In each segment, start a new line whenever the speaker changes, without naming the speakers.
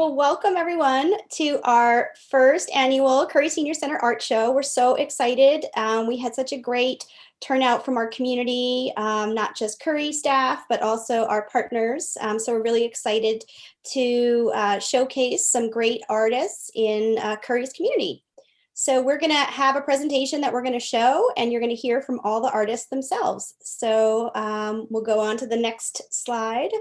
Well, welcome everyone to our first annual Curry Senior Center Art Show. We're so excited. We had such a great turnout from our community, not just Curry staff, but also our partners. So we're really excited to showcase some great artists in Curry's community. So we're gonna have a presentation that we're gonna show, and you're gonna hear from all the artists themselves. So we'll go on to the next slide.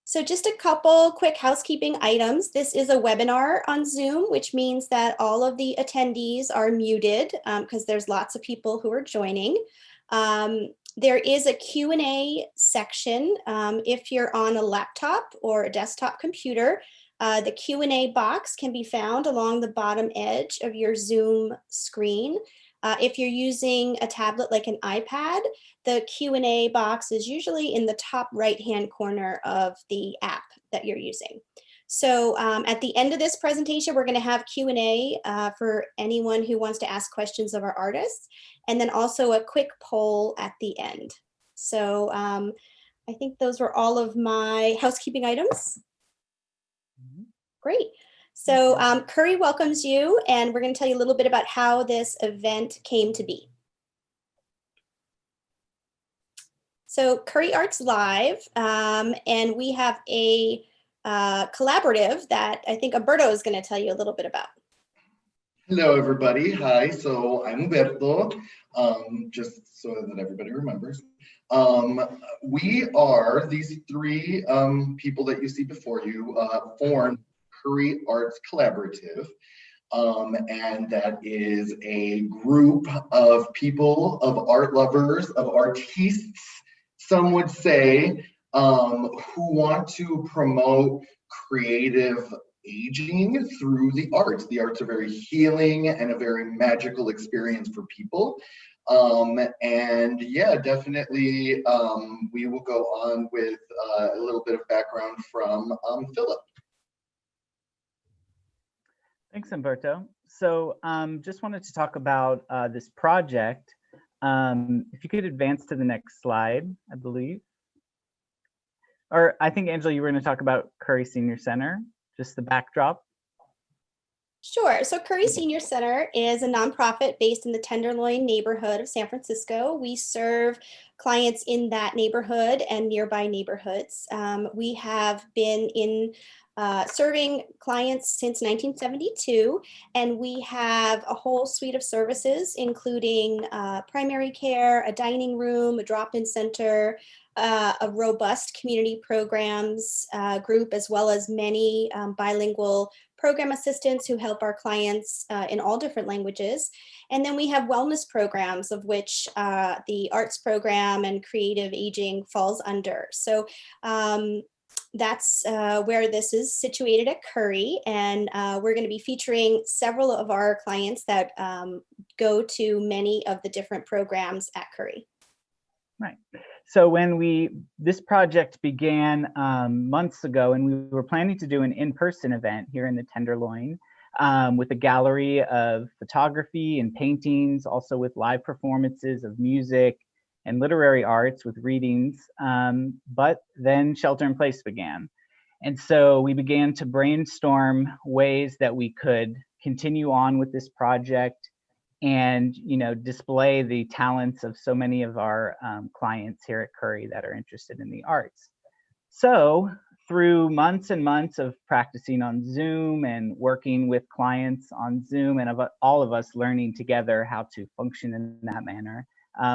So just a couple quick housekeeping items. This is a webinar on Zoom, which means that all of the attendees are muted because there's lots of people who are joining. There is a Q&A section. If you're on a laptop or a desktop computer, the Q&A box can be found along the bottom edge of your Zoom screen. If you're using a tablet like an iPad, the Q&A box is usually in the top right-hand corner of the app that you're using. So at the end of this presentation, we're going to have Q&A for anyone who wants to ask questions of our artists, and then also a quick poll at the end. So I think those were all of my housekeeping items. Great. So Curry welcomes you, and we're going to tell you a little bit about how this event came to be. So Curry Arts Live, and we have a collaborative that I think Umberto is going to tell you a little bit about.
Hello, everybody. Hi, so I'm Umberto, just so that everybody remembers. We are these three people that you see before you formed Curry Arts Collaborative. And that is a group of people, of art lovers, of artistes, some would say, who want to promote creative aging through the arts. The arts are very healing and a very magical experience for people. And yeah, definitely we will go on with a little bit of background from Philip.
Thanks, Umberto. So just wanted to talk about this project. If you could advance to the next slide, I believe. Or I think, Angela, you were going to talk about Curry Senior Center, just the backdrop.
Sure. So Curry Senior Center is a nonprofit based in the Tenderloin neighborhood of San Francisco. We serve clients in that neighborhood and nearby neighborhoods. We have been in serving clients since 1972, and we have a whole suite of services, including primary care, a dining room, a drop-in center, a robust community programs group, as well as many bilingual program assistants who help our clients in all different languages. And then we have wellness programs, of which the arts program and creative aging falls under. So that's where this is situated at Curry, and we're going to be featuring several of our clients that go to many of the different programs at Curry.
Right. So when this project began months ago, and we were planning to do an in-person event here in the Tenderloin with a gallery of photography and paintings, also with live performances of music and literary arts with readings, but then shelter in place began. And so we began to brainstorm ways that we could continue on with this project and, display the talents of so many of our clients here at Curry that are interested in the arts. So through months and months of practicing on Zoom and working with clients on Zoom, and all of us learning together how to function in that manner,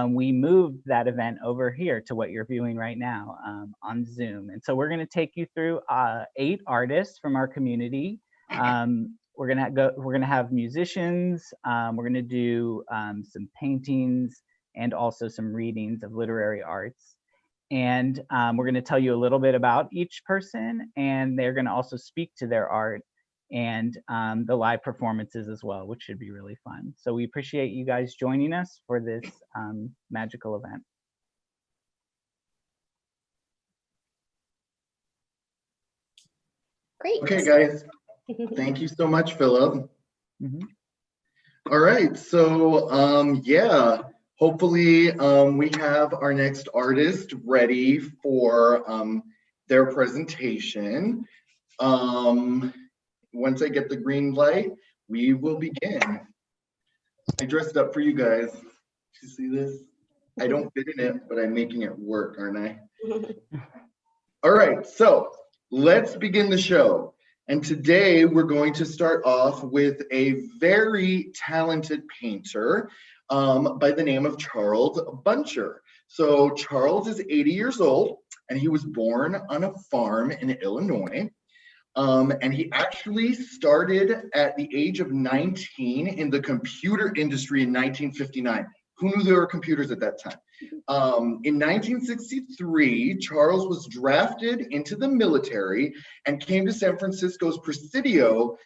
we moved that event over here to what you're viewing right now on Zoom. And so we're going to take you through 8 artists from our community. We're going to have musicians. We're going to do some paintings and also some readings of literary arts. And we're going to tell you a little bit about each person, and they're going to also speak to their art and the live performances as well, which should be really fun. So we appreciate you guys joining us for this magical event.
Great.
Okay, guys. Thank you so much, Philip. All right, so yeah, hopefully we have our next artist ready for their presentation. Once I get the green light, we will begin. I dressed up for you guys. You see this? I don't fit in it, but I'm making it work, aren't I? All right, so let's begin the show. And today we're going to start off with a very talented painter by the name of Charles Buncher. So Charles is 80 years old, and he was born on a farm in Illinois. And he actually started at the age of 19 in the computer industry in 1959. Who knew there were computers at that time? In 1963, Charles was drafted into the military and came to San Francisco's Presidio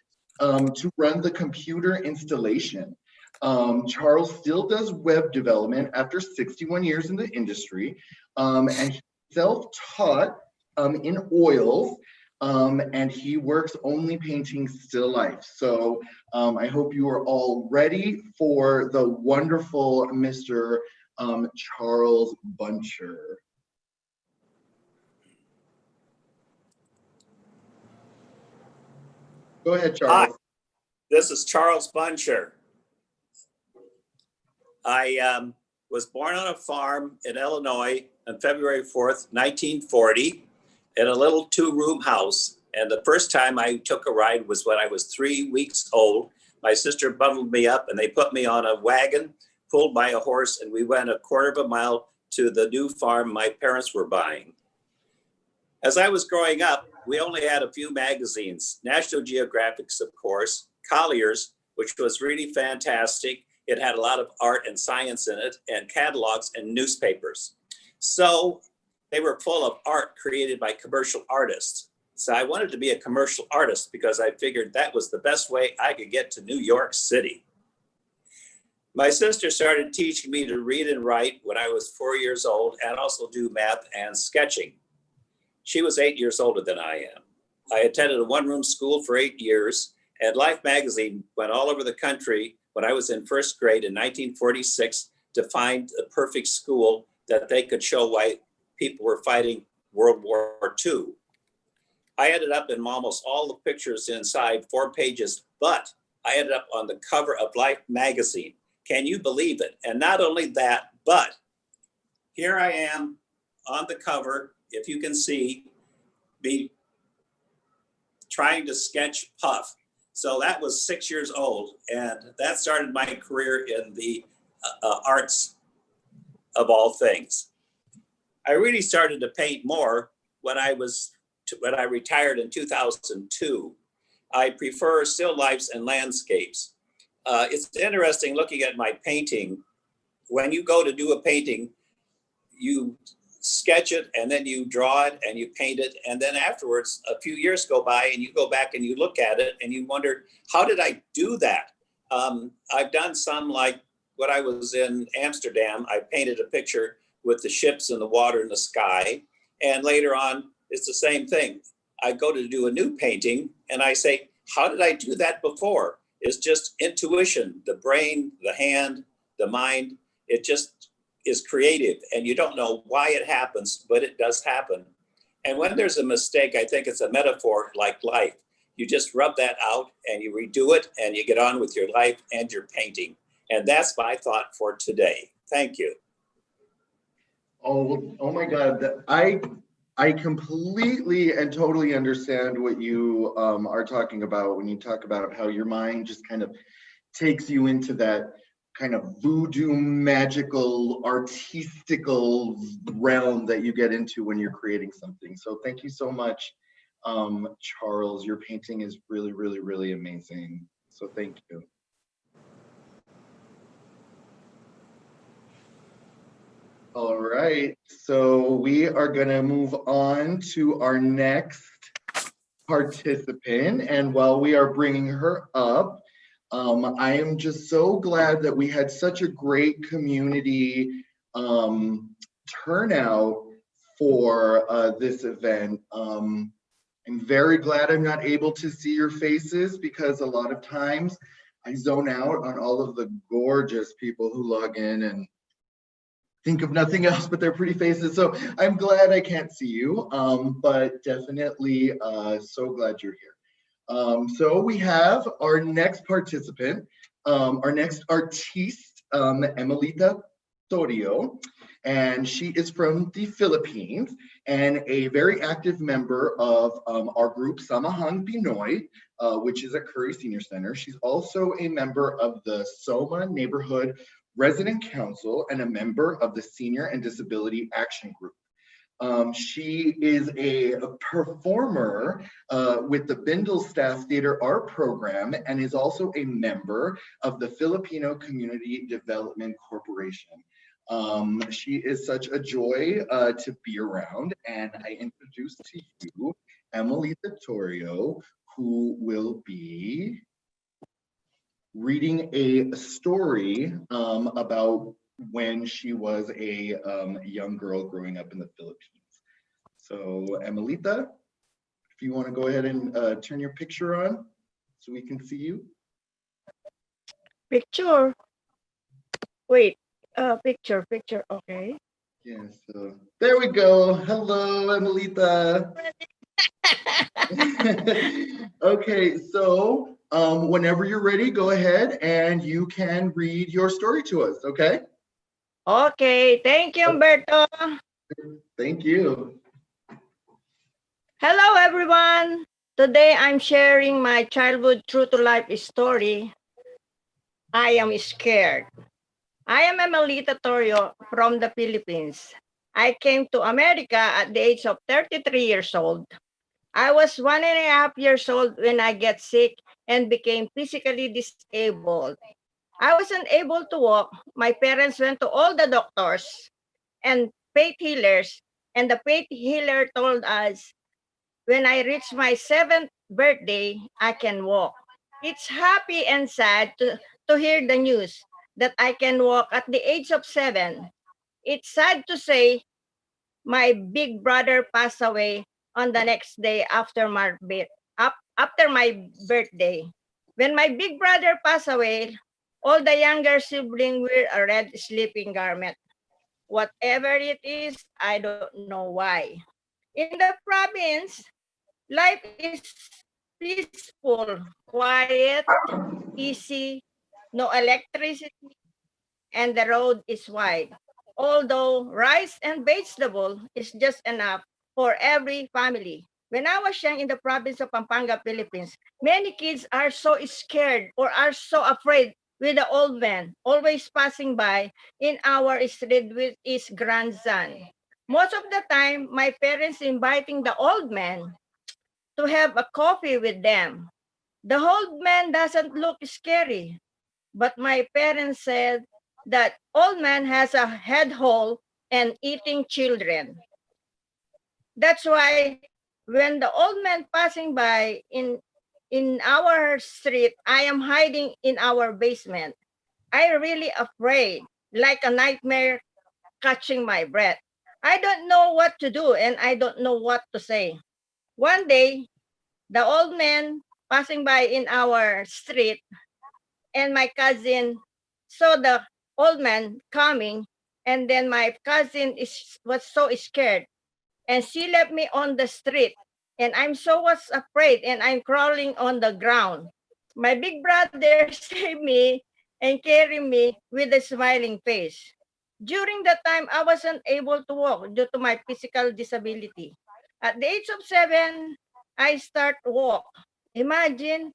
to run the computer installation. Charles still does web development after 61 years in the industry, and he's self-taught in oils. And he works only painting still life. So I hope you are all ready for the wonderful Mr. Charles Buncher. Go ahead, Charles.
Hi, this is Charles Buncher. I was born on a farm in Illinois on February 4th, 1940. In a little two-room house. And the first time I took a ride was when I was 3 weeks old. My sister bundled me up and they put me on a wagon pulled by a horse, and we went a quarter of a mile to the new farm my parents were buying. As I was growing up, we only had a few magazines, National Geographics, of course, Collier's, which was really fantastic. It had a lot of art and science in it, and catalogs and newspapers. So they were full of art created by commercial artists. So I wanted to be a commercial artist because I figured that was the best way I could get to New York City. My sister started teaching me to read and write when I was 4 years old, and also do math and sketching. She was 8 years older than I am. I attended a one-room school for 8 years, and Life magazine went all over the country when I was in first grade in 1946 to find the perfect school that they could show why people were fighting World War II. I ended up in almost all the pictures inside 4 pages, but I ended up on the cover of Life magazine. Can you believe it? And not only that, but here I am on the cover, if you can see, me trying to sketch Puff. So that was 6 years old, and that started my career in the arts of all things. I really started to paint more when I retired in 2002. I prefer still lifes and landscapes. It's interesting looking at my painting. When you go to do a painting, you sketch it and then you draw it and you paint it. And then afterwards, a few years go by and you go back and you look at it and you wonder, how did I do that? I've done some, like when I was in Amsterdam, I painted a picture with the ships and the water and the sky. And later on, it's the same thing. I go to do a new painting and I say, how did I do that before? It's just intuition, the brain, the hand, the mind. It just is creative, and you don't know why it happens, but it does happen. And when there's a mistake, I think it's a metaphor like life. You just rub that out and you redo it and you get on with your life and your painting. And that's my thought for today. Thank you.
Oh my God. I completely and totally understand what you are talking about when you talk about how your mind just kind of takes you into that kind of voodoo, magical, artistical realm that you get into when you're creating something. So thank you so much, Charles. Your painting is really, really, really amazing. So thank you. All right, so we are gonna move on to our next participant. And while we are bringing her up, I am just so glad that we had such a great community turnout for this event. I'm very glad I'm not able to see your faces because a lot of times I zone out on all of the gorgeous people who log in and think of nothing else but their pretty faces. So I'm glad I can't see you, but definitely so glad you're here. So we have our next participant, our next artiste, Emelita Torio, and she is from the Philippines and a very active member of our group Samahang Pinoy, which is at Curry Senior Center. She's also a member of the Soma Neighborhood Resident Council and a member of the Senior and Disability Action Group. She is a performer with the Bindle Staff Theater Art Program and is also a member of the Filipino Community Development Corporation. She is such a joy to be around, and I introduce to you Emelita Torio, who will be reading a story about when she was a young girl growing up in the Philippines. So Emelita, if you want to go ahead and turn your picture on so we can see you.
Picture. Wait, picture, okay.
Yes, so there we go. Hello, Emelita. Okay, so whenever you're ready, go ahead and you can read your story to us, okay?
Okay, thank you, Humberto.
Thank you.
Hello, everyone. Today I'm sharing my childhood true to life story. I am scared. I am Emelita Torio from the Philippines. I came to America at the age of 33 years old. I was 1.5 years old when I got sick and became physically disabled. I wasn't able to walk. My parents went to all the doctors and faith healers, and the faith healer told us when I reach my 7th birthday, I can walk. It's happy and sad to hear the news that I can walk at the age of 7. It's sad to say my big brother passed away on the next day after after my birthday. When my big brother passed away, all the younger siblings wear a red sleeping garment. Whatever it is, I don't know why. In the province, life is peaceful, quiet, easy, no electricity, and the road is wide. Although rice and vegetable is just enough for every family. When I was young in the province of Pampanga, Philippines, many kids are so scared or are so afraid with the old man always passing by in our street with his grandson. Most of the time, my parents inviting the old man to have a coffee with them. The old man doesn't look scary, but my parents said that old man has a head hole and eating children. That's why when the old man passing by in our street, I am hiding in our basement. I really afraid, like a nightmare catching my breath. I don't know what to do and I don't know what to say. One day, the old man passing by in our street and my cousin saw the old man coming, and then my cousin was so scared and she left me on the street, and I'm so was afraid and I'm crawling on the ground. My big brother saved me and carried me with a smiling face. During that time, I wasn't able to walk due to my physical disability. At the age of 7, I start walk. Imagine,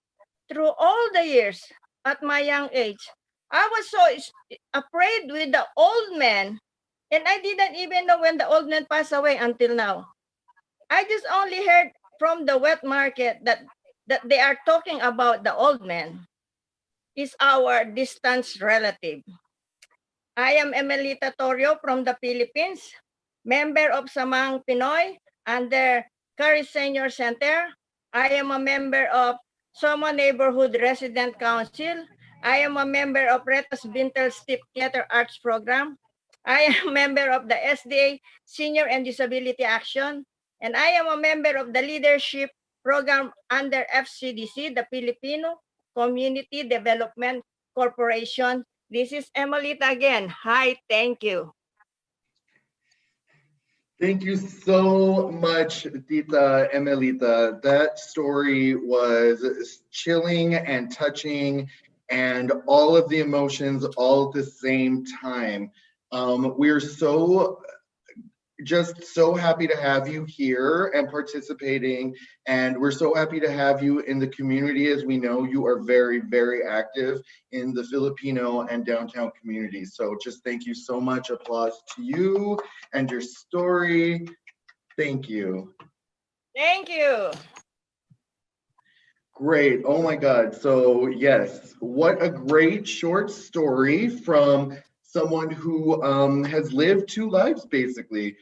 through all the years at my young age, I was so afraid with the old man, and I didn't even know when the old man passed away until now. I just only heard from the wet market that they are talking about the old man is our distant relative. I am Emelita Torio from the Philippines, member of Samang Pinoy under Curry Senior Center. I am a member of Soma Neighborhood Resident Council. I am a member of Retas Bintel Step Theater Arts Program. I am a member of the SDA Senior and Disability Action. And I am a member of the Leadership Program under FCDC, the Filipino Community Development Corporation. This is Emelita again. Hi, thank you.
Thank you so much, Tita Emelita. That story was chilling and touching and all of the emotions all at the same time. We're just so happy to have you here and participating. And we're so happy to have you in the community, as we know you are very, very active in the Filipino and downtown community. So just thank you so much. Applause to you and your story. Thank you.
Thank you.
Great. Oh my God. So yes, what a great short story from someone who has lived two lives basically.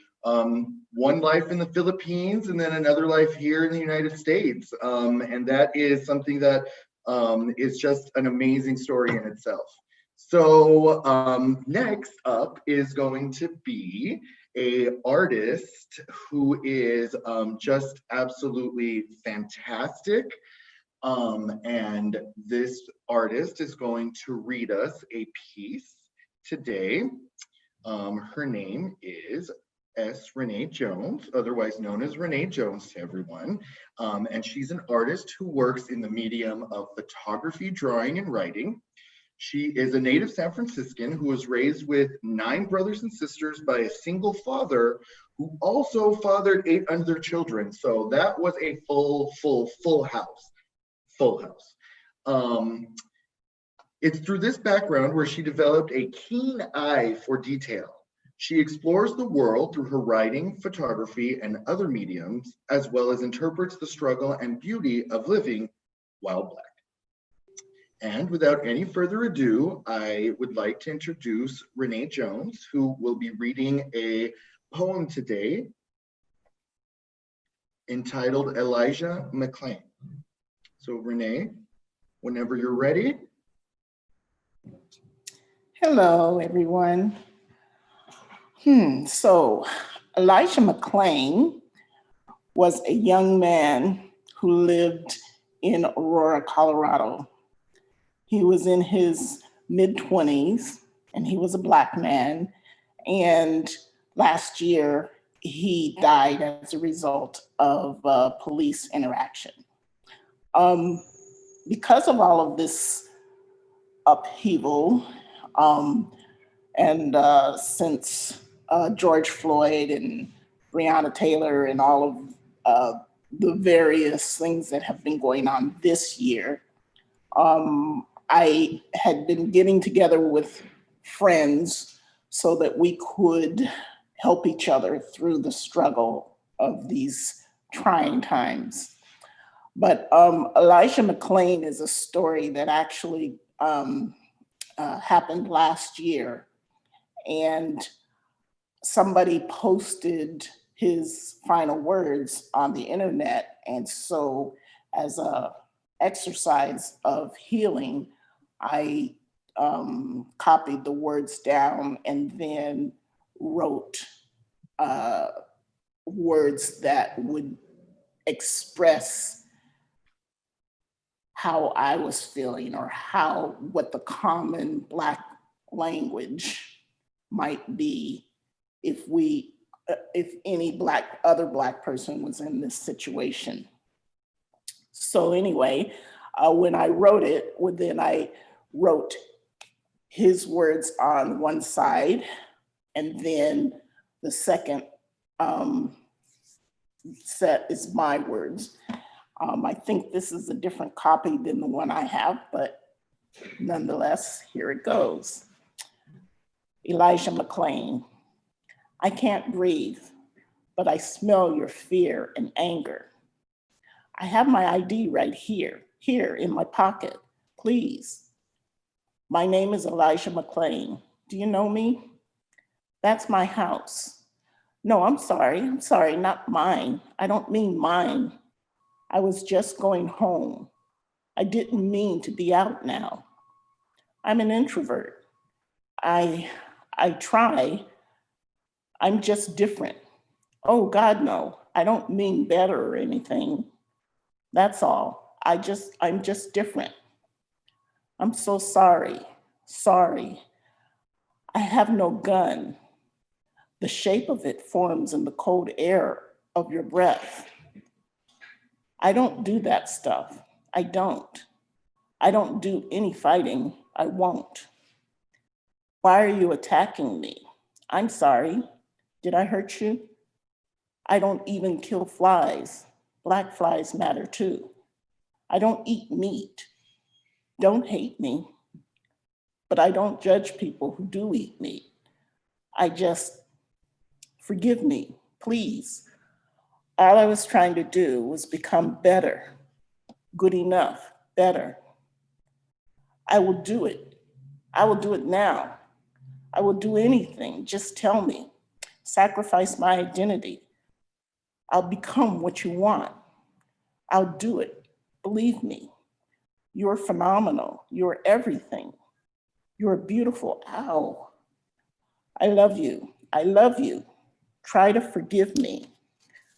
One life in the Philippines and then another life here in the United States. And that is something that is just an amazing story in itself. So next up is going to be a artist who is just absolutely fantastic. And this artist is going to read us a piece today. Her name is S. Renee Jones, otherwise known as Renee Jones to everyone. And she's an artist who works in the medium of photography, drawing, and writing. She is a native San Franciscan who was raised with 9 brothers and sisters by a single father who also fathered 8 other children. So that was a full house. Full house. It's through this background where she developed a keen eye for detail. She explores the world through her writing, photography, and other mediums, as well as interprets the struggle and beauty of living while Black. And without any further ado, I would like to introduce Renee Jones, who will be reading a poem today entitled Elijah McClain. So Renee, whenever you're ready.
Hello, everyone. So Elijah McClain was a young man who lived in Aurora, Colorado. He was in his mid-20s and he was a Black man. And last year, he died as a result of police interaction. Because of all of this upheaval, and since George Floyd and Breonna Taylor and all of the various things that have been going on this year, I had been getting together with friends so that we could help each other through the struggle of these trying times. But Elijah McClain is a story that actually happened last year, and somebody posted his final words on the internet. And so as a exercise of healing, I copied the words down and then wrote words that would express how I was feeling, or what the common Black language might be if any other Black person was in this situation. So anyway, when I wrote it, then I wrote his words on one side, and then the second set is my words. I think this is a different copy than the one I have, but nonetheless, here it goes. Elijah McClain. I can't breathe, but I smell your fear and anger. I have my ID right here in my pocket, please. My name is Elijah McClain. Do you know me? That's my house. No, I'm sorry, not mine. I don't mean mine. I was just going home. I didn't mean to be out now. I'm an introvert. I try. I'm just different. Oh God, no, I don't mean better or anything. That's all. I'm just different. I'm so sorry. I have no gun. The shape of it forms in the cold air of your breath. I don't do that stuff. I don't. I don't do any fighting. I won't. Why are you attacking me? I'm sorry. Did I hurt you? I don't even kill flies. Black flies matter too. I don't eat meat. Don't hate me. But I don't judge people who do eat meat. I just, forgive me, please. All I was trying to do was become better, good enough, better. I will do it. I will do it now. I will do anything, just tell me. Sacrifice my identity. I'll become what you want. I'll do it. Believe me. You're phenomenal. You're everything. You're beautiful. Ow. I love you. I love you. Try to forgive me.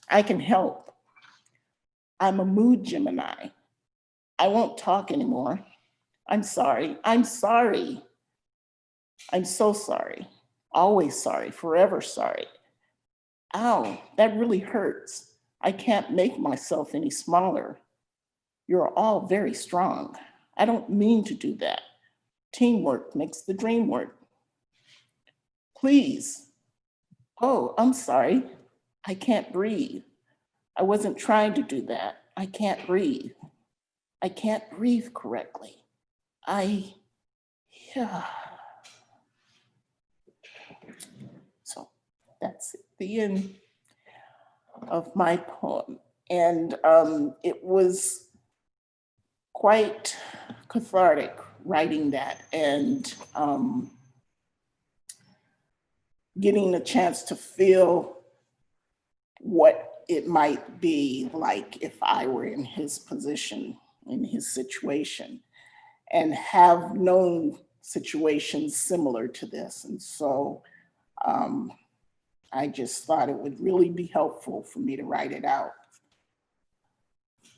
I can help. I'm a mood Gemini. I won't talk anymore. I'm sorry. I'm sorry. I'm so sorry. Always sorry. Forever sorry. Ow, that really hurts. I can't make myself any smaller. You're all very strong. I don't mean to do that. Teamwork makes the dream work. Please. Oh, I'm sorry. I can't breathe. I wasn't trying to do that. I can't breathe. I can't breathe correctly. Yeah. So that's the end of my poem. And it was quite cathartic writing that and getting a chance to feel what it might be like if I were in his position, in his situation, and have known situations similar to this. And so I just thought it would really be helpful for me to write it out.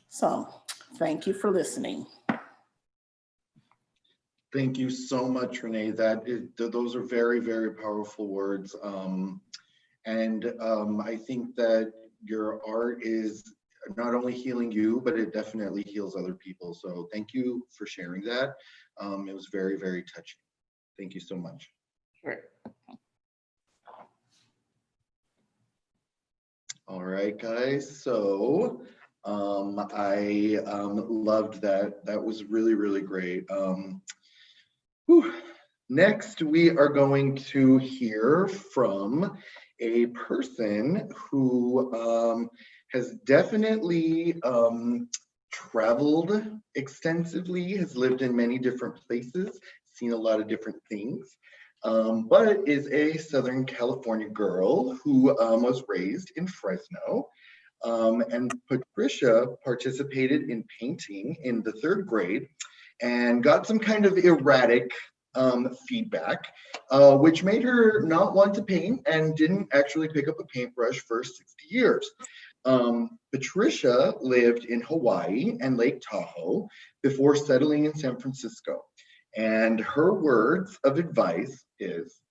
So thank you for listening.
Thank you so much, Renee. Those are very, very powerful words. I think that your art is not only healing you, but it definitely heals other people. So thank you for sharing that. It was very, very touching. Thank you so much.
Sure.
All right, guys. So I loved that. That was really, really great. Next, we are going to hear from a person who has definitely traveled extensively, has lived in many different places, seen a lot of different things, but is a Southern California girl who was raised in Fresno. And Patricia participated in painting in the 3rd grade and got some kind of erratic feedback, which made her not want to paint and didn't actually pick up a paintbrush for 60 years. Patricia lived in Hawaii and Lake Tahoe before settling in San Francisco. And her words of advice is,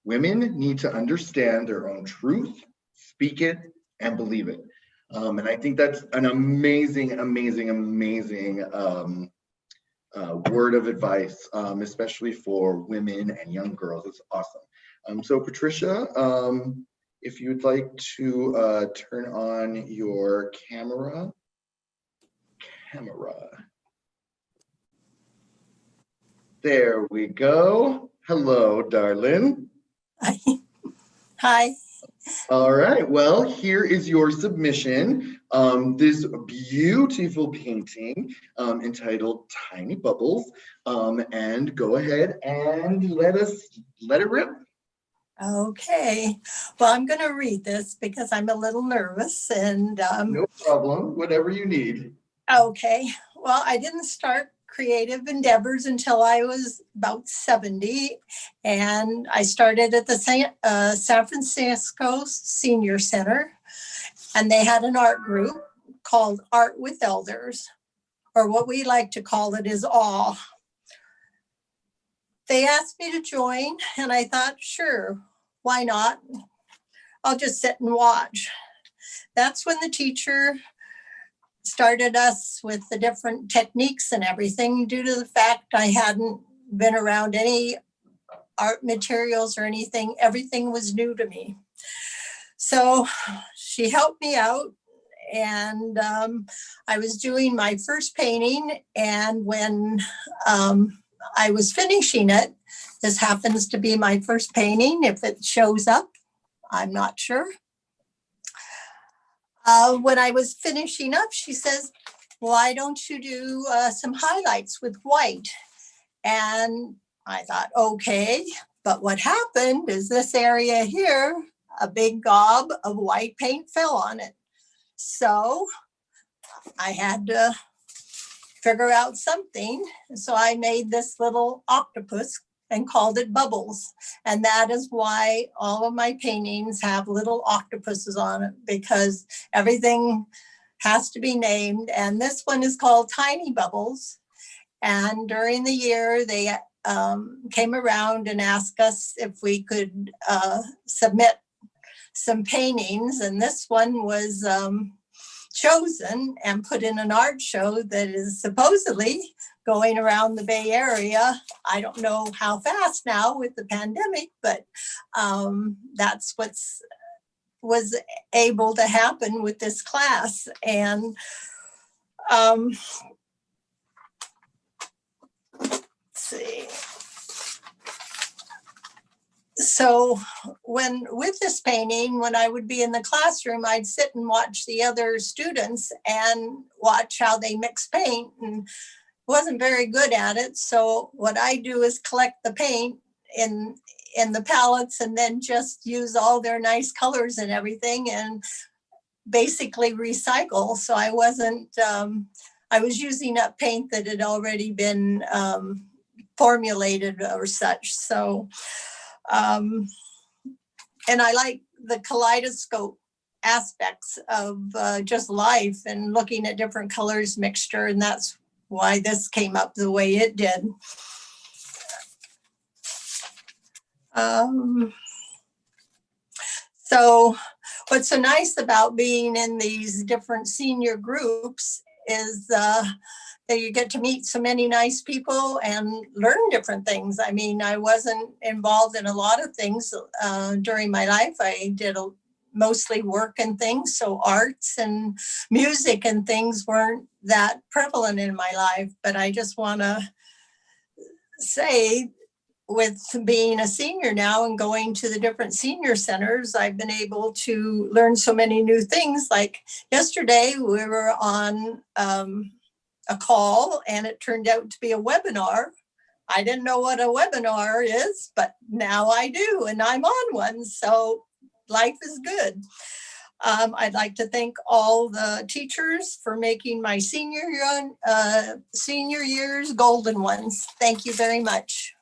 women need to understand their own truth, speak it, and believe it. And I think that's an amazing, amazing, amazing word of advice, especially for women and young girls. It's awesome. So Patricia, if you'd like to turn on your camera. There we go. Hello, darling.
Hi.
All right, well, here is your submission. This beautiful painting entitled Tiny Bubbles. And go ahead and let it rip.
Okay. Well, I'm going to read this because I'm a little nervous and
No problem, whatever you need.
okay. Well, I didn't start creative endeavors until I was about 70, and I started at the San Francisco Senior Center, and they had an art group called Art with Elders, or what we like to call it is AWE. They asked me to join, and I thought, sure, why not? I'll just sit and watch. That's when the teacher started us with the different techniques and everything, due to the fact I hadn't been around any art materials or anything. Everything was new to me. So she helped me out, and I was doing my first painting, and when I was finishing it, this happens to be my first painting. If it shows up, I'm not sure. When I was finishing up, she says, why don't you do some highlights with white? And I thought, okay. But what happened is this area here, a big gob of white paint fell on it. So I had to figure out something. So I made this little octopus and called it Bubbles. And that is why all of my paintings have little octopuses on it, because everything has to be named. And this one is called Tiny Bubbles. And during the year, they came around and asked us if we could submit some paintings. And this one was chosen and put in an art show that is supposedly going around the Bay Area. I don't know how fast now with the pandemic, but that's was able to happen with this class. And let's see. So with this painting, when I would be in the classroom, I'd sit and watch the other students and watch how they mix paint, and wasn't very good at it. So what I do is collect the paint in the palettes and then just use all their nice colors and everything and basically recycle. So I wasn't, I was using up paint that had already been formulated or such. So, and I like the kaleidoscope aspects of just life and looking at different colors mixture, and that's why this came up the way it did. So what's so nice about being in these different senior groups is that you get to meet so many nice people and learn different things. I mean, I wasn't involved in a lot of things during my life. I did mostly work and things, so arts and music and things weren't that prevalent in my life. But I just want to say, with being a senior now and going to the different senior centers, I've been able to learn so many new things. Like yesterday, we were on a call and it turned out to be a webinar. I didn't know what a webinar is, but now I do, and I'm on one. So life is good. I'd like to thank all the teachers for making my senior years golden ones. Thank you very much.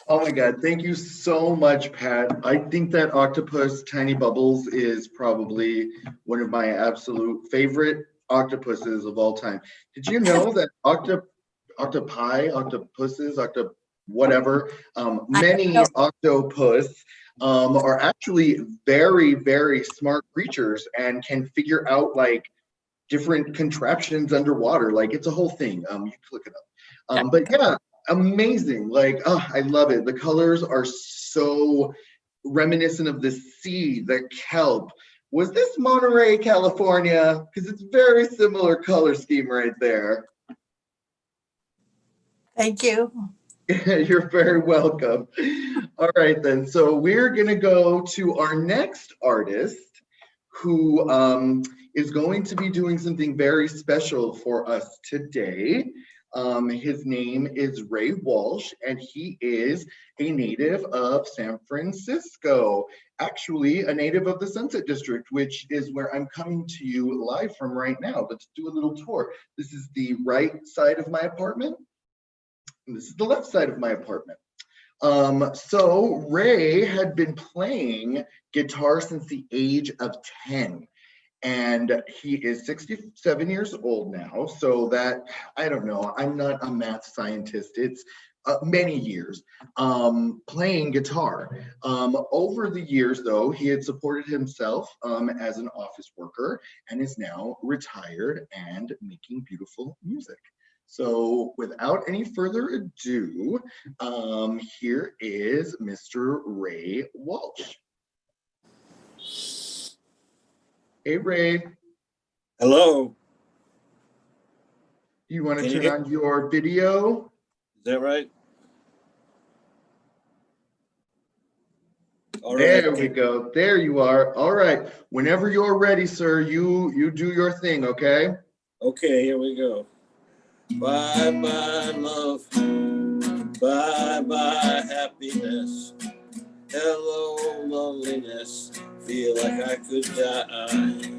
Oh my God, thank you so much, Pat. I think that octopus Tiny Bubbles is probably one of my absolute favorite octopuses of all time. Did you know that octopi, octopuses, whatever, many octopus are actually very, very smart creatures and can figure out like different contraptions underwater. Like it's a whole thing. You can look it up. But yeah, amazing. Like, oh, I love it. The colors are so reminiscent of the sea, the kelp. Was this Monterey, California? Because it's very similar color scheme right there.
Thank you.
You're very welcome. All right, then. So we're going to go to our next artist who is going to be doing something very special for us today. His name is Ray Walsh, and he is a native of San Francisco, actually a native of the Sunset District, which is where I'm coming to you live from right now. Let's do a little tour. This is the right side of my apartment, and this is the left side of my apartment. So Ray had been playing guitar since the age of 10. And he is 67 years old now. So that, I don't know, I'm not a math scientist. It's many years, playing guitar. Over the years, though, he had supported himself as an office worker and is now retired and making beautiful music. So without any further ado, here is Mr. Ray Walsh. Hey, Ray.
Hello.
You want to
Can you
turn
hear-
on your video?
Is that right? All
There
right.
we go. There you are. All right. Whenever you're ready, sir, you do your thing, okay?
Okay, here we go. Bye bye love. Bye bye happiness. Hello loneliness. Feel like I could die.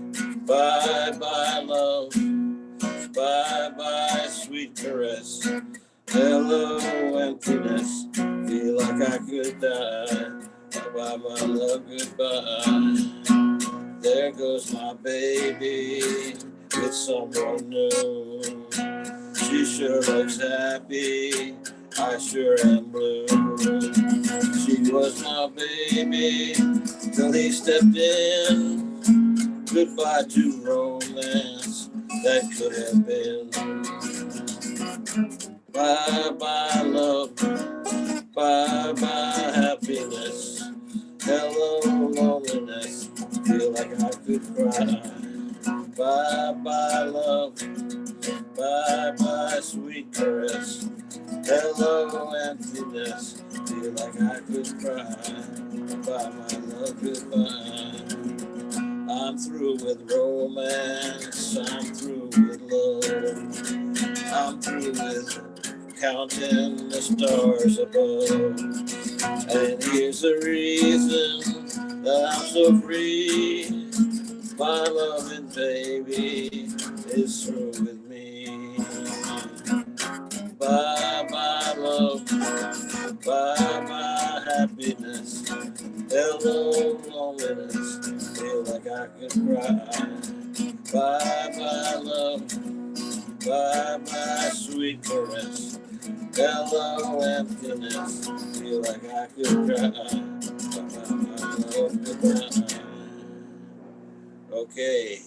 Bye bye love. Bye bye sweet caress. Hello emptiness. Feel like I could die. Bye bye love, goodbye. There goes my baby with someone new. She sure looks happy, I sure am blue. She was my baby till he stepped in. Goodbye to romance that could have been. Bye bye love, bye bye happiness. Hello loneliness, feel like I could cry. Bye bye love, bye bye sweet caress. Hello emptiness, feel like I could cry. Bye my love, goodbye. I'm through with romance, I'm through with love. I'm through with counting the stars above. And here's the reason that I'm so free. My loving baby is through with me. Bye bye love, bye bye happiness. Hello loneliness, feel like I could cry. Bye bye love, bye bye sweet caress. Hello emptiness, feel like I could cry. Bye bye love, goodbye. Okay.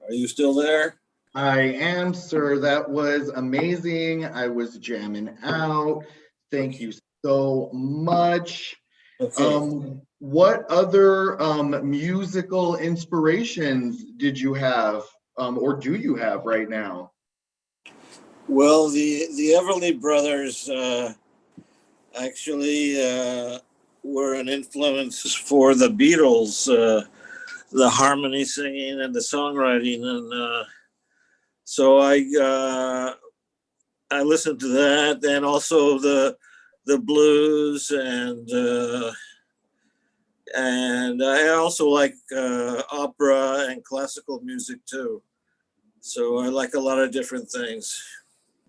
Are you still there?
I am, sir. That was amazing. I was jamming out. Thank you so much.
Okay.
What other musical inspirations did you have, or do you have right now?
Well, the Everly Brothers actually were an influence for the Beatles, the harmony singing and the songwriting, and so I listened to that, and also the blues, and I also like opera and classical music too. So I like a lot of different things.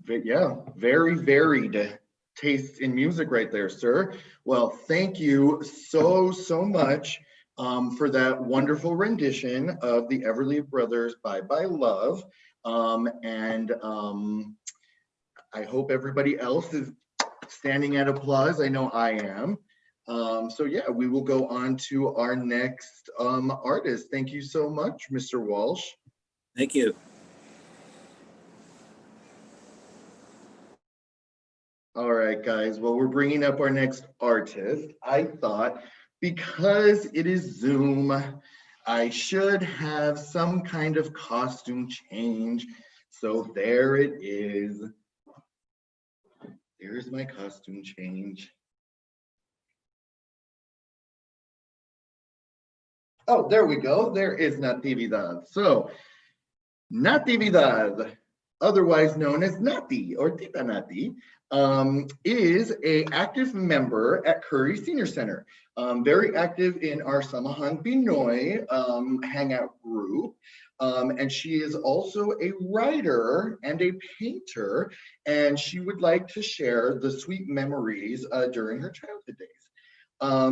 Yeah, very varied taste in music right there, sir. Well, thank you so much for that wonderful rendition of the Everly Brothers' Bye Bye Love. And I hope everybody else is standing at applause. I know I am. So yeah, we will go on to our next artist. Thank you so much, Mr. Walsh.
Thank you.
All right, guys. Well, we're bringing up our next artist. I thought because it is Zoom, I should have some kind of costume change. So there it is. There's my costume change. Oh, there we go. There is Natividad. So, Natividad, otherwise known as Nati or Tita Nati, is a active member at Curry Senior Center. Very active in our Samahan Pinoy hangout group. And she is also a writer and a painter, and she would like to share the sweet memories during her childhood days.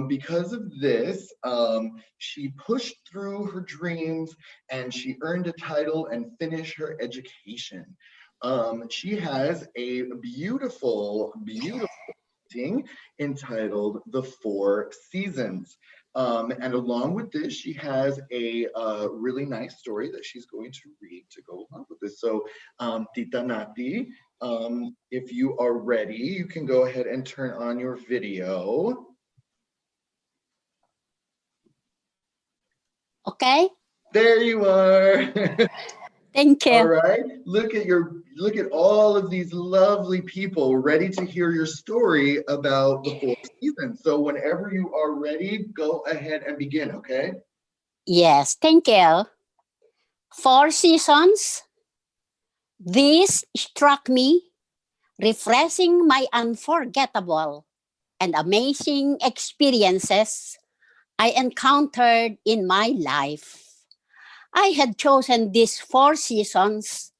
Because of this, she pushed through her dreams and she earned a title and finished her education. She has a beautiful, beautiful painting entitled The Four Seasons. And along with this, she has a really nice story that she's going to read to go along with this. So, Tita Nati, if you are ready, you can go ahead and turn on your video.
Okay.
There you are.
Thank you.
All right. Look at all of these lovely people ready to hear your story about the four seasons. So whenever you are ready, go ahead and begin, okay?
Yes, thank you. Four seasons. This struck me, refreshing my unforgettable and amazing experiences I encountered in my life. I had chosen these four seasons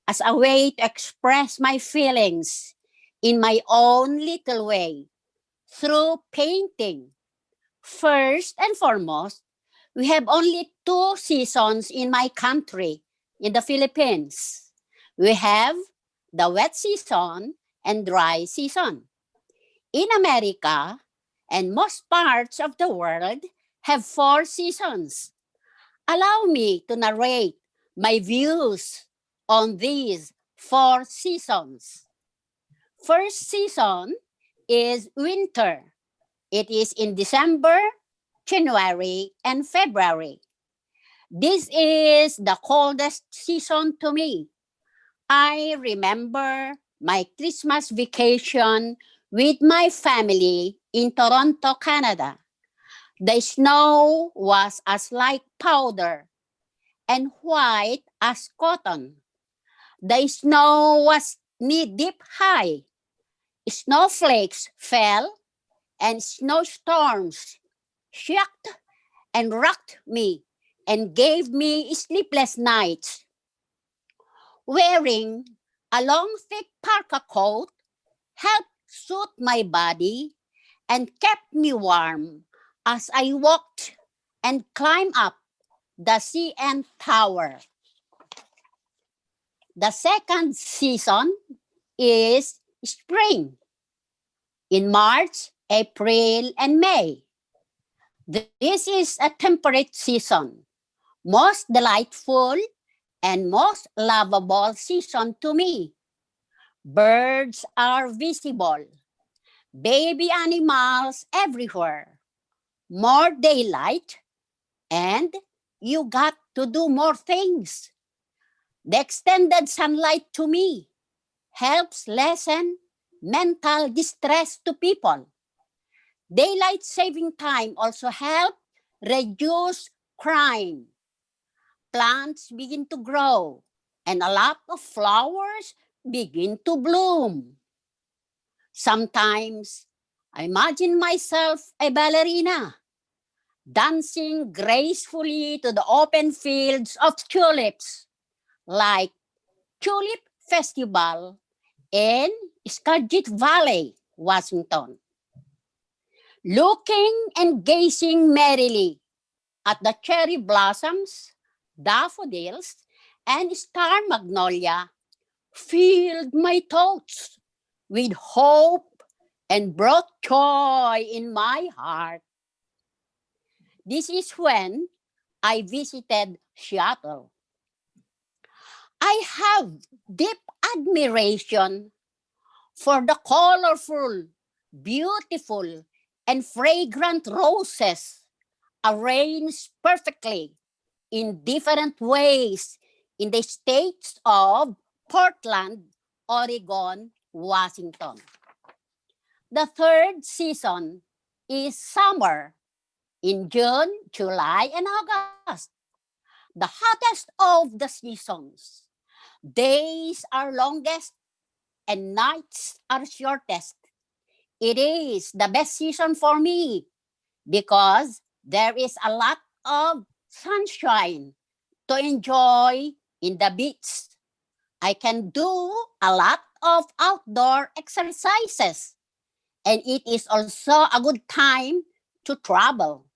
as a way to express my feelings in my own little way through painting. First and foremost, we have only two seasons in my country, in the Philippines. We have the wet season and dry season. In America and most parts of the world have four seasons. Allow me to narrate my views on these four seasons. First season is winter. It is in December, January, and February. This is the coldest season to me. I remember my Christmas vacation with my family in Toronto, Canada. The snow was as like powder and white as cotton. The snow was knee-deep high. Snowflakes fell and snowstorms shocked and rocked me and gave me sleepless nights. Wearing a long thick parka coat helped soothe my body and kept me warm as I walked and climbed up the CN Tower. The second season is spring in March, April, and May. This is a temperate season, most delightful and most lovable season to me. Birds are visible, baby animals everywhere, more daylight, and you got to do more things. The extended sunlight to me helps lessen mental distress to people. Daylight saving time also help reduce crime. Plants begin to grow and a lot of flowers begin to bloom. Sometimes I imagine myself a ballerina dancing gracefully to the open fields of tulips, like Tulip Festival in Skagit Valley, Washington. Looking and gazing merrily at the cherry blossoms, daffodils, and star magnolia filled my thoughts with hope and brought joy in my heart. This is when I visited Seattle. I have deep admiration for the colorful, beautiful, and fragrant roses arranged perfectly in different ways in the states of Portland, Oregon, Washington. The third season is summer in June, July, and August, the hottest of the seasons. Days are longest and nights are shortest. It is the best season for me because there is a lot of sunshine to enjoy in the beach. I can do a lot of outdoor exercises, and it is also a good time to travel.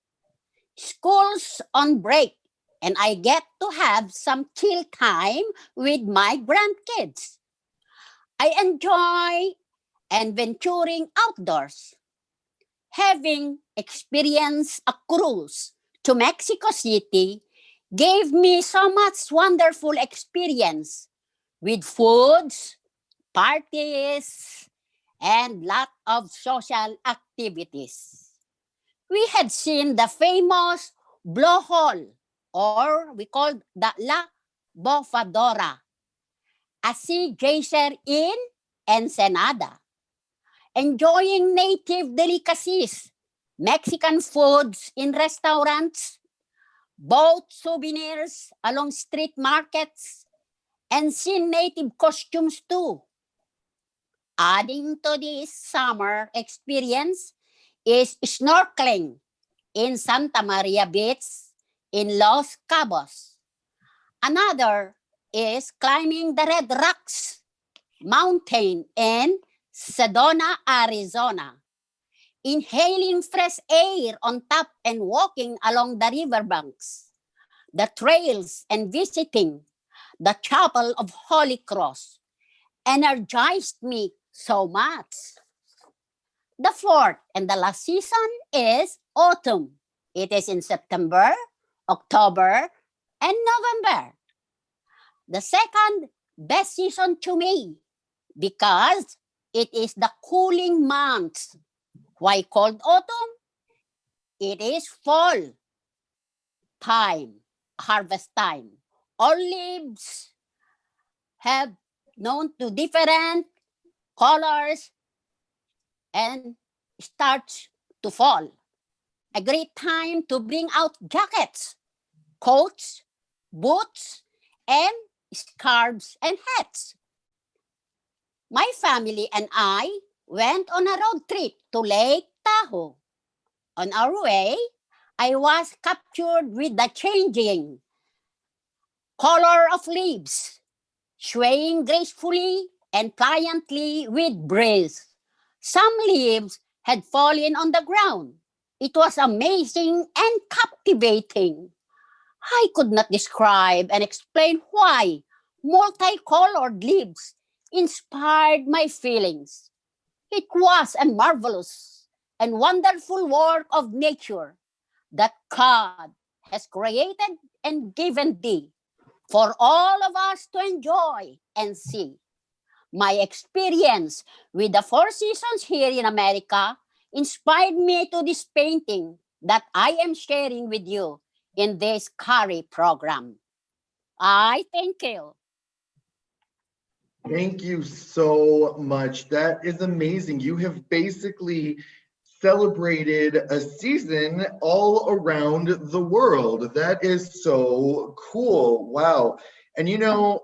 School's on break, and I get to have some chill time with my grandkids. I enjoy adventuring outdoors. Having experienced a cruise to Mexico City gave me so much wonderful experience with foods, parties, and lot of social activities. We had seen the famous blowhole, or we call the La Bofadora, a sea geyser in Ensenada. Enjoying native delicacies, Mexican foods in restaurants, bought souvenirs along street markets, and seen native costumes too. Adding to this summer experience is snorkeling in Santa Maria Beach in Los Cabos. Another is climbing the Red Rocks mountain in Sedona, Arizona. Inhaling fresh air on top and walking along the riverbanks, the trails, and visiting the Chapel of Holy Cross energized me so much. The fourth and the last season is autumn. It is in September, October, and November. The second best season to me because it is the cooling months. Why called autumn? It is fall time, harvest time. All leaves have known to different colors and starts to fall. A great time to bring out jackets, coats, boots, and scarves and hats. My family and I went on a road trip to Lake Tahoe. On our way, I was captured with the changing color of leaves, swaying gracefully and pliantly with breeze. Some leaves had fallen on the ground. It was amazing and captivating. I could not describe and explain why multicolored leaves inspired my feelings. It was a marvelous and wonderful work of nature that God has created and given thee for all of us to enjoy and see. My experience with the four seasons here in America inspired me to this painting that I am sharing with you in this CARI program. I thank you.
Thank you so much. That is amazing. You have basically celebrated a season all around the world. That is so cool. Wow. And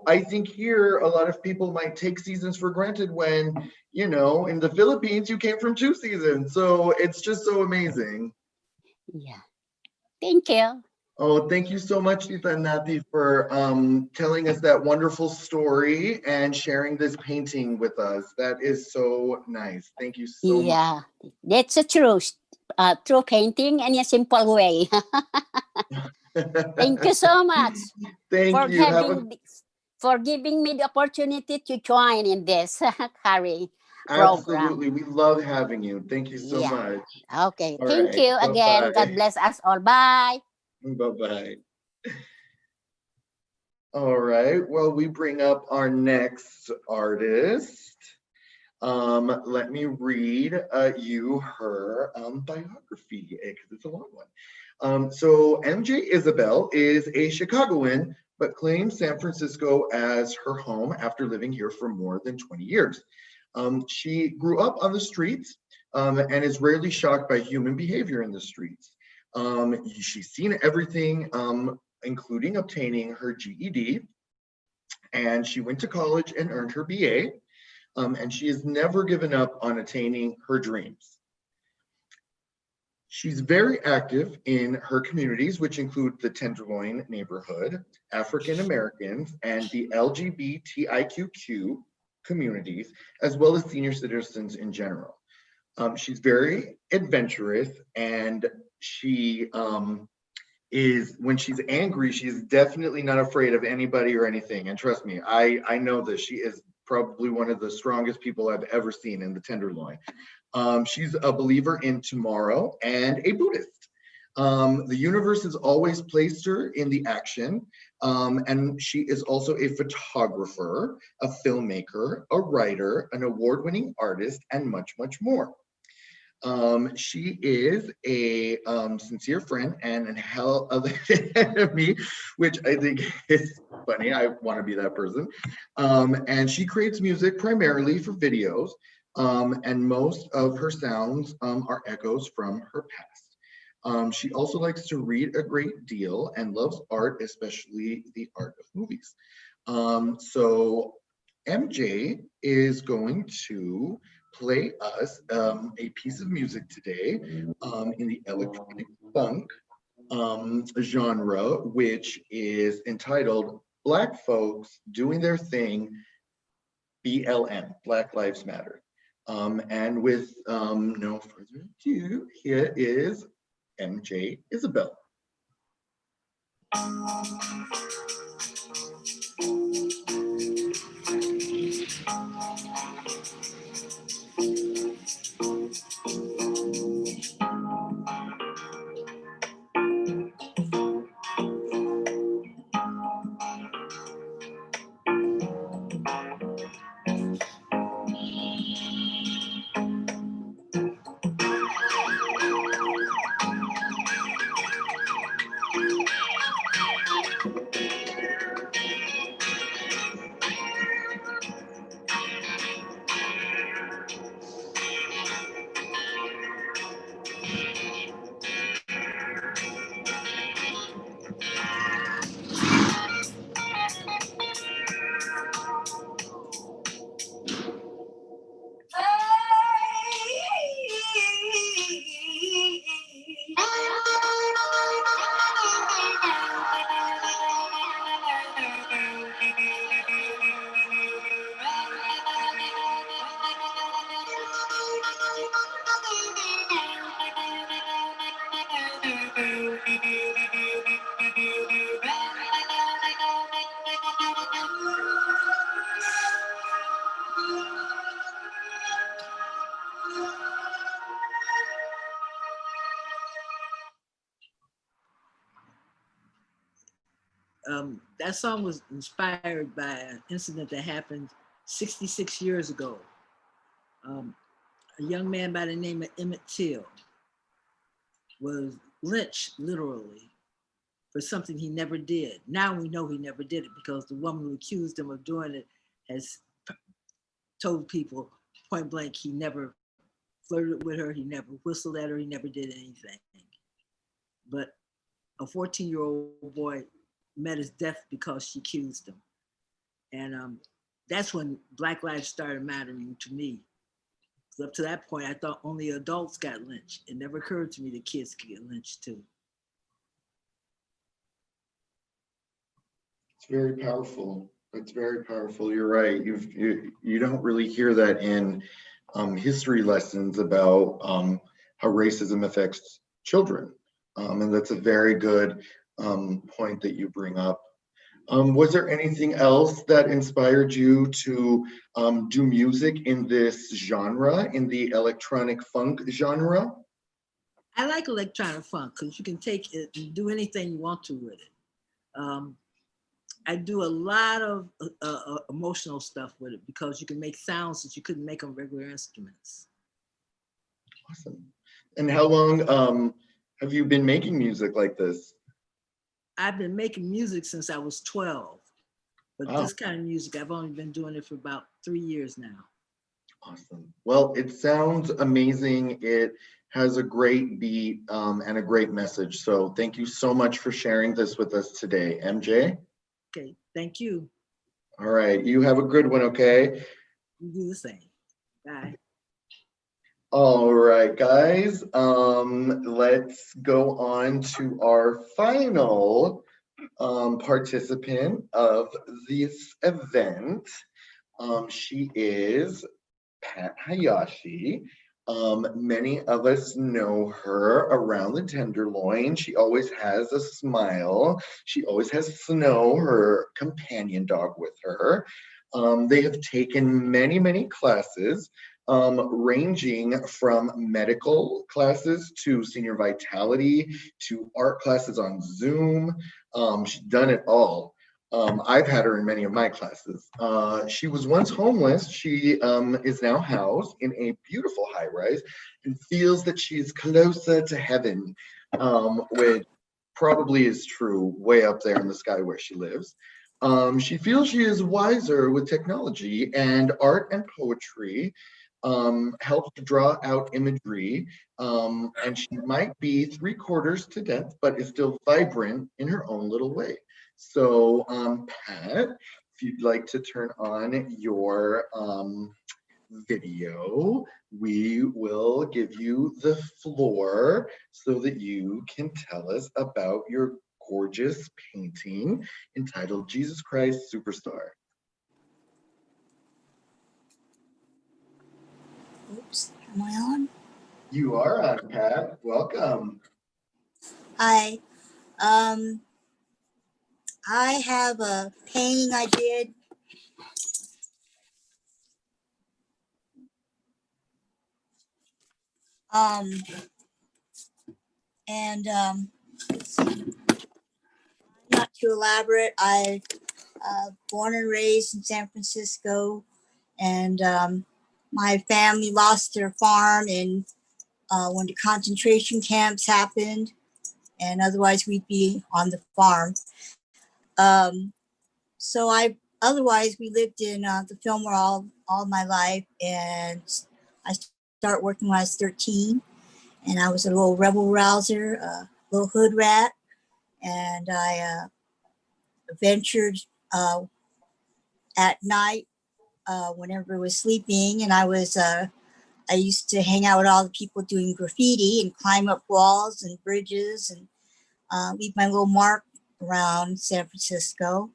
I think here a lot of people might take seasons for granted when, in the Philippines, you came from 2 seasons. So it's just so amazing.
Yeah. Thank you.
Oh, thank you so much, Tita Nati, for telling us that wonderful story and sharing this painting with us. That is so nice. Thank you so much.
Yeah, that's a true painting in a simple way. Thank you so much
Thank
for
you.
for giving me the opportunity to join in this CARI program.
Absolutely. We love having you. Thank you so much.
Okay.
All
Thank
right.
you again.
Bye-bye.
God bless us all. Bye.
Bye-bye. All right. Well, we bring up our next artist. Let me read you her biography because it's a long one. So MJ Isabel is a Chicagoan, but claims San Francisco as her home after living here for more than 20 years. She grew up on the streets and is rarely shocked by human behavior in the streets. She's seen everything, including obtaining her GED, and she went to college and earned her BA. And she has never given up on attaining her dreams. She's very active in her communities, which include the Tenderloin neighborhood, African Americans, and the LGBTIQQ communities, as well as senior citizens in general. She's very adventurous, and she is, when she's angry, she's definitely not afraid of anybody or anything. And trust me, I know this. She is probably one of the strongest people I've ever seen in the Tenderloin. She's a believer in tomorrow and a Buddhist. The universe has always placed her in the action, and she is also a photographer, a filmmaker, a writer, an award-winning artist, and much, much more. She is a sincere friend and a hell of an enemy, which I think is funny. I want to be that person. And she creates music primarily for videos, and most of her sounds are echoes from her past. She also likes to read a great deal and loves art, especially the art of movies. So MJ is going to play us a piece of music today in the electronic funk genre, which is entitled Black Folks Doing Their Thing, BLM, Black Lives Matter. And with no further ado, here is MJ Isabel.
That song was inspired by an incident that happened 66 years ago. A young man by the name of Emmett Till was lynched literally for something he never did. Now we know he never did it because the woman who accused him of doing it has told people point blank he never flirted with her, he never whistled at her, he never did anything. But a 14-year-old boy met his death because she accused him. And that's when Black lives started mattering to me. Up to that point, I thought only adults got lynched. It never occurred to me that kids could get lynched too.
It's very powerful. It's very powerful. You're right. You don't really hear that in history lessons about how racism affects children. And that's a very good point that you bring up. Was there anything else that inspired you to do music in this genre, in the electronic funk genre?
I like electronic funk because you can take it and do anything you want to with it. I do a lot of emotional stuff with it because you can make sounds that you couldn't make on regular instruments.
Awesome. And how long have you been making music like this?
I've been making music since I was 12, but
Wow.
this kind of music, I've only been doing it for about 3 years now.
Awesome. Well, it sounds amazing. It has a great beat and a great message. So thank you so much for sharing this with us today, MJ.
Okay, thank you.
All right, you have a good one, okay?
You do the same. Bye.
All right, guys, let's go on to our final participant of this event. She is Pat Hayashi. Many of us know her around the Tenderloin. She always has a smile. She always has Snow, her companion dog, with her. They have taken many, many classes, ranging from medical classes to senior vitality to art classes on Zoom. She's done it all. I've had her in many of my classes. She was once homeless. She is now housed in a beautiful high rise and feels that she is closer to heaven, which probably is true way up there in the sky where she lives. She feels she is wiser with technology, and art and poetry help to draw out imagery. And she might be 3/4 to death, but is still vibrant in her own little way. So, Pat, if you'd like to turn on your video, we will give you the floor so that you can tell us about your gorgeous painting entitled Jesus Christ Superstar.
Oops, am I on?
You are on, Pat. Welcome.
Hi. I have a painting I did. And not too elaborate. I born and raised in San Francisco, and my family lost their farm in when the concentration camps happened, and otherwise we'd be on the farm. So otherwise we lived in the Fillmore all my life, and I started working when I was 13, and I was a little rebel rouser, a little hood rat, and I ventured at night when everybody was sleeping, and I used to hang out with all the people doing graffiti and climb up walls and bridges and leave my little mark around San Francisco.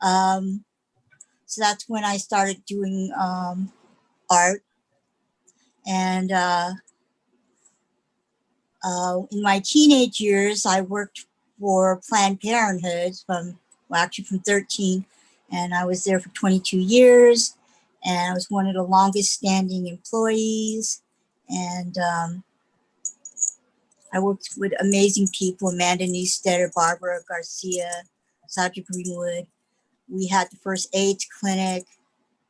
So that's when I started doing art. And in my teenage years, I worked for Planned Parenthood actually from 13, and I was there for 22 years, and I was one of the longest standing employees. And I worked with amazing people: Amanda Newstetter, Barbara Garcia, Sandra Greenwood. We had the first AIDS clinic,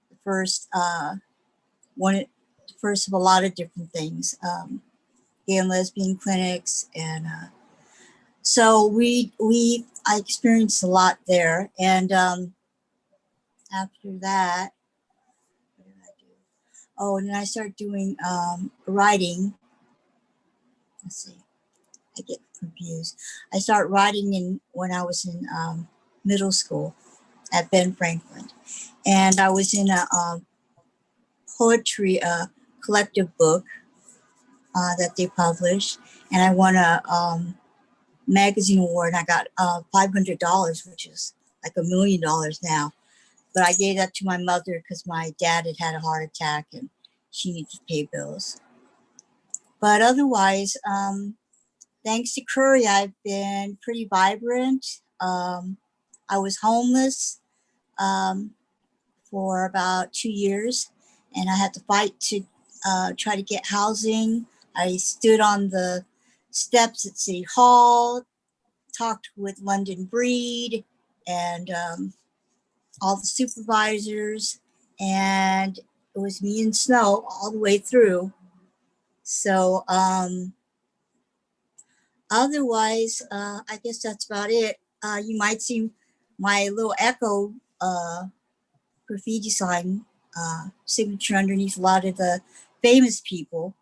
the first first of a lot of different things, gay and lesbian clinics, and so I experienced a lot there. And after that, what did I do? Oh, and then I started doing writing. Let's see, I get confused. I started writing when I was in middle school at Ben Franklin, and I was in a poetry collective book that they published, and I won a magazine award. And I got $500, which is like $1 million now. But I gave that to my mother because my dad had a heart attack and she needed to pay bills. But otherwise, thanks to Curry, I've been pretty vibrant. I was homeless for about 2 years, and I had to fight to try to get housing. I stood on the steps at City Hall, talked with London Breed and all the supervisors, and it was me and Snow all the way through. So otherwise, I guess that's about it. You might see my little Echo graffiti sign signature underneath a lot of the famous people.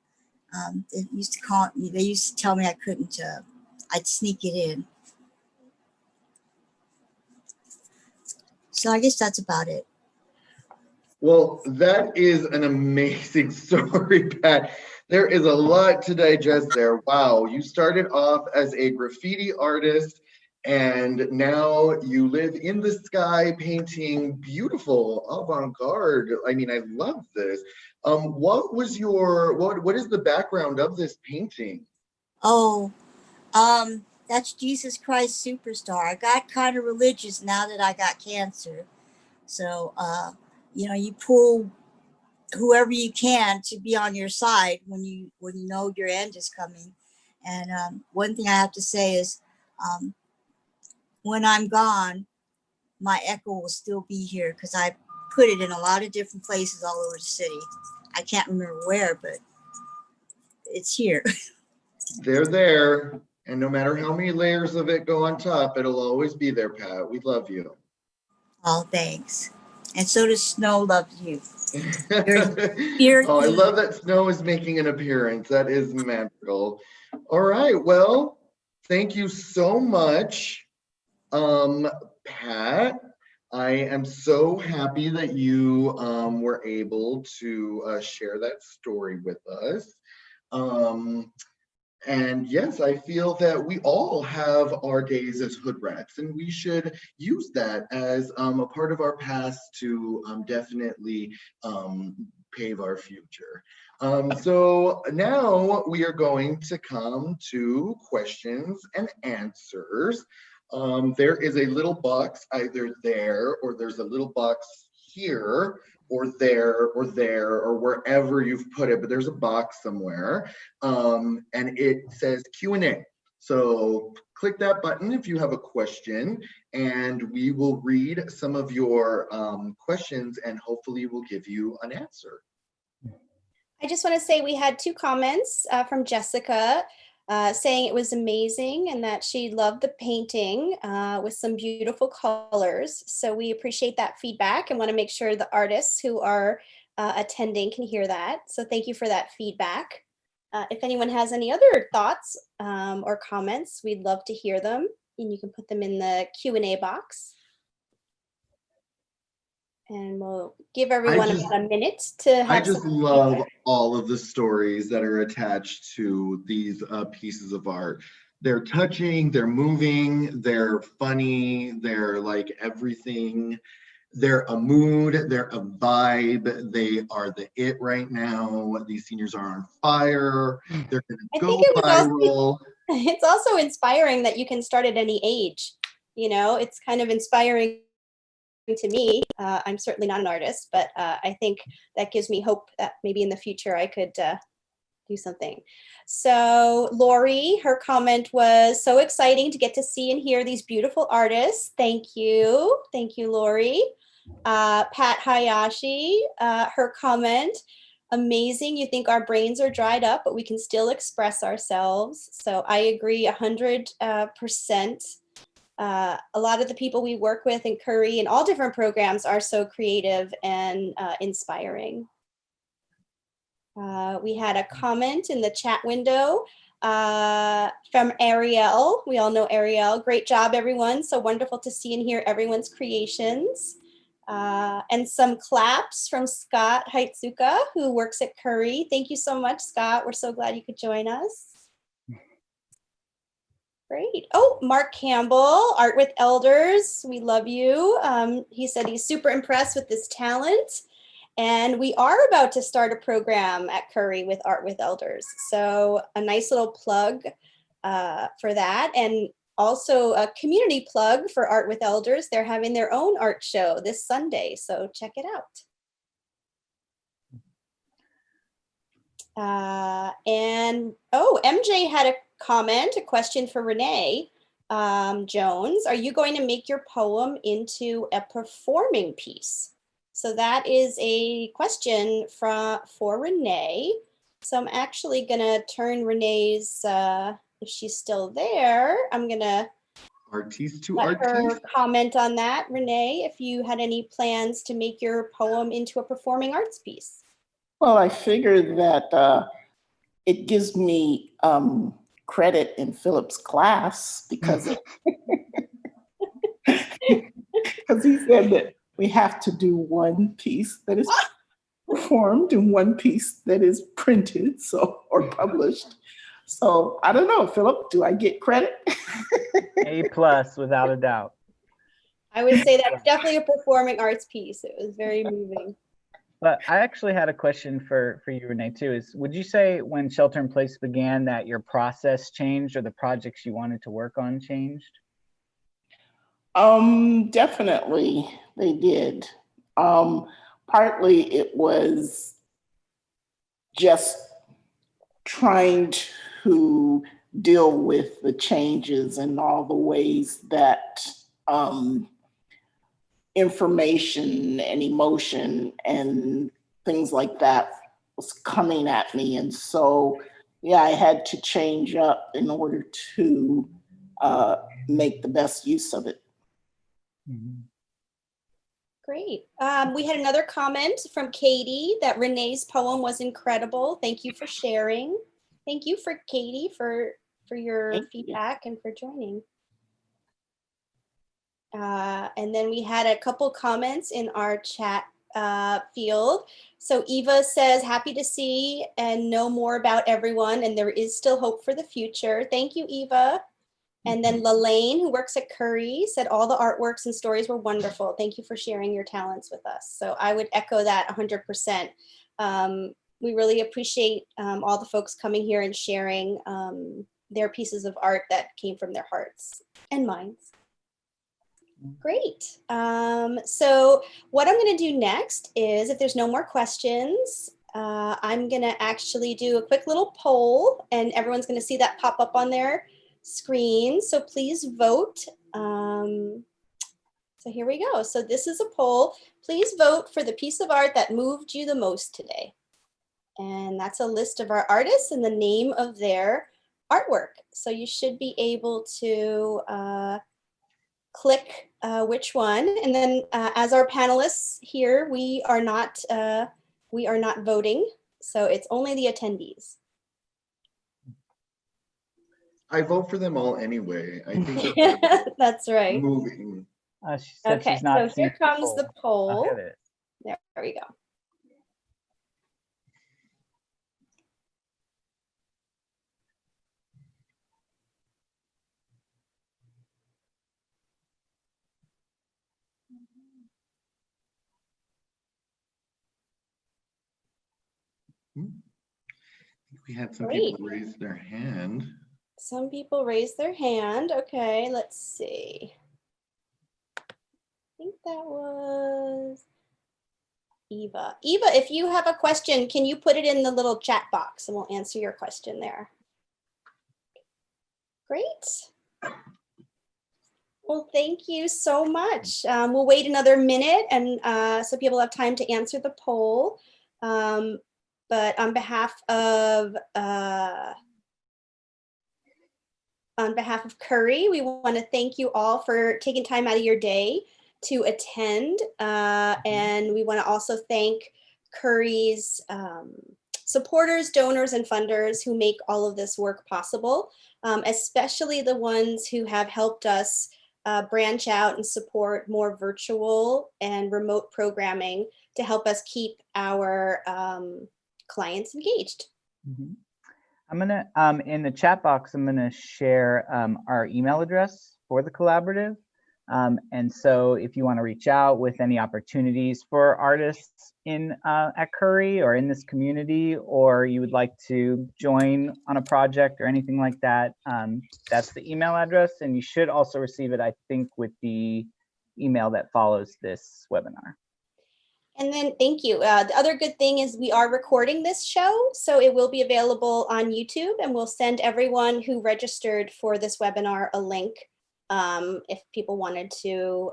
They used to tell me I couldn't, I'd sneak it in. So I guess that's about it.
Well, that is an amazing story, Pat. There is a lot to digest there. Wow, you started off as a graffiti artist, and now you live in the sky painting beautiful avant-garde. I mean, I love this. What is the background of this painting?
Oh, that's Jesus Christ Superstar. I got kind of religious now that I got cancer. So, you pull whoever you can to be on your side when you know your end is coming. And one thing I have to say is, when I'm gone, my echo will still be here because I put it in a lot of different places all over the city. I can't remember where, but it's here.
They're there, and no matter how many layers of it go on top, it'll always be there, Pat. We love you.
Oh, thanks. And so does Snow loves you.
Oh, I love that Snow is making an appearance. That is magical. All right, well, thank you so much, Pat. I am so happy that you were able to share that story with us. And yes, I feel that we all have our days as hood rats, and we should use that as a part of our past to definitely pave our future. So now we are going to come to questions and answers. There is a little box either there, or there's a little box here, or there, or wherever you've put it, but there's a box somewhere, and it says Q&A. So click that button if you have a question, and we will read some of your questions, and hopefully we'll give you an answer.
I just want to say we had 2 comments from Jessica saying it was amazing and that she loved the painting with some beautiful colors. So we appreciate that feedback and want to make sure the artists who are attending can hear that. So thank you for that feedback. If anyone has any other thoughts or comments, we'd love to hear them, and you can put them in the Q&A box. And we'll give everyone about a minute to have
I just love all of the stories that are attached to these pieces of art. They're touching, they're moving, they're funny, they're like everything. They're a mood, they're a vibe, they are the it right now. These seniors are on fire, they're gonna go viral.
It's also inspiring that you can start at any age. You know, it's kind of inspiring to me. I'm certainly not an artist, but I think that gives me hope that maybe in the future I could do something. So Lori, her comment was so exciting to get to see and hear these beautiful artists. Thank you. Thank you, Lori. Pat Hayashi, her comment, amazing. You think our brains are dried up, but we can still express ourselves. So I agree 100%. A lot of the people we work with in Curry and all different programs are so creative and inspiring. We had a comment in the chat window from Ariel. We all know Ariel. Great job, everyone. So wonderful to see and hear everyone's creations. And some claps from Scott Heitsuka, who works at Curry. Thank you so much, Scott. We're so glad you could join us. Great. Oh, Mark Campbell, Art with Elders. We love you. He said he's super impressed with this talent. And we are about to start a program at Curry with Art with Elders. So a nice little plug for that. And also a community plug for Art with Elders. They're having their own art show this Sunday. So check it out. And MJ had a comment, a question for Renee Jones. Are you going to make your poem into a performing piece? So that is a question for Renee. So I'm actually gonna turn Renee's, if she's still there, I'm gonna let her comment on that. Renee, if you had any plans to make your poem into a performing arts piece.
Well, I figured that it gives me credit in Philip's class because because he said that we have to do one piece that is performed and one piece that is printed or published. So I don't know, Philip, do I get credit?
A+ without a doubt.
I would say that's definitely a performing arts piece. It was very moving.
But I actually had a question for you, Renee, too. Is would you say when Shelter in Place began that your process changed or the projects you wanted to work on changed?
Definitely they did. Partly it was just trying to deal with the changes and all the ways that information and emotion and things like that was coming at me. And so, yeah, I had to change up in order to make the best use of it.
Mm-hmm.
Great. We had another comment from Katie that Renee's poem was incredible. Thank you for sharing. Thank you for Katie for your
Thank you.
feedback and for joining. And then we had a couple comments in our chat field. So Eva says, happy to see and know more about everyone, and there is still hope for the future. Thank you, Eva. And then Lalaine, who works at Curry, said all the artworks and stories were wonderful. Thank you for sharing your talents with us. So I would echo that 100%. We really appreciate all the folks coming here and sharing their pieces of art that came from their hearts and minds. Great. So what I'm going to do next is, if there's no more questions, I'm going to actually do a quick little poll, and everyone's going to see that pop up on their screen. So please vote. So here we go. So this is a poll. Please vote for the piece of art that moved you the most today. And that's a list of our artists and the name of their artwork. So you should be able to click which one. And then as our panelists here, we are not voting. So it's only the attendees.
I vote for them all anyway. I think
that's right.
Moving.
She said
Okay,
she's not
so here comes the poll.
I'll hit it.
There we go.
We had some
Great.
people raise their hand.
Some people raised their hand. Okay, let's see. I think that was Eva. Eva, if you have a question, can you put it in the little chat box and we'll answer your question there. Great. Well, thank you so much. We'll wait another minute and so people have time to answer the poll. But on behalf of Curry, we want to thank you all for taking time out of your day to attend. And we want to also thank Curry's supporters, donors, and funders who make all of this work possible, especially the ones who have helped us branch out and support more virtual and remote programming to help us keep our clients engaged.
Mm-hmm. I'm gonna, in the chat box, I'm gonna share our email address for the collaborative. And so if you wanna reach out with any opportunities for artists in at Curry or in this community, or you would like to join on a project or anything like that, that's the email address. And you should also receive it, I think, with the email that follows this webinar.
And then thank you. The other good thing is we are recording this show, so it will be available on YouTube, and we'll send everyone who registered for this webinar a link if people wanted to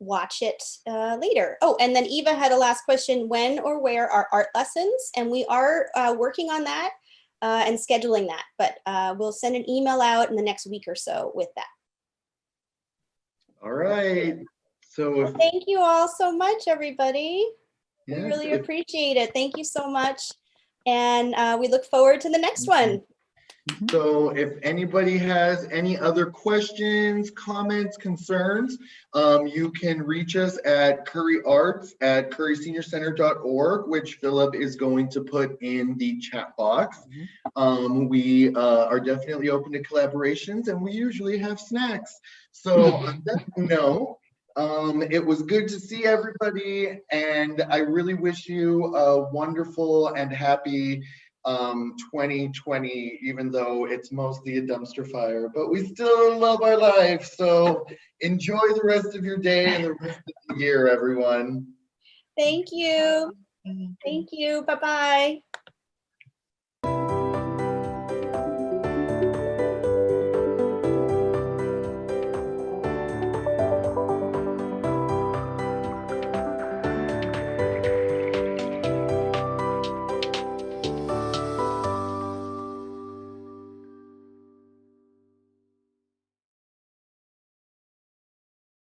watch it later. Oh, and then Eva had a last question: when or where are art lessons? And we are working on that and scheduling that, but we'll send an email out in the next week or so with that.
All right. So
thank you all so much, everybody.
Yes,
we really appreciate it. Thank you so much. And we look forward to the next one.
So if anybody has any other questions, comments, concerns, you can reach us at curryarts@curryseniorcenter.org, which Philip is going to put in the chat box. We are definitely open to collaborations, and we usually have snacks. So on that note, It was good to see everybody, and I really wish you a wonderful and happy 2020, even though it's mostly a dumpster fire, but we still love our life. So enjoy the rest of your day and the rest of the year, everyone.
Thank you. Thank you. Bye-bye.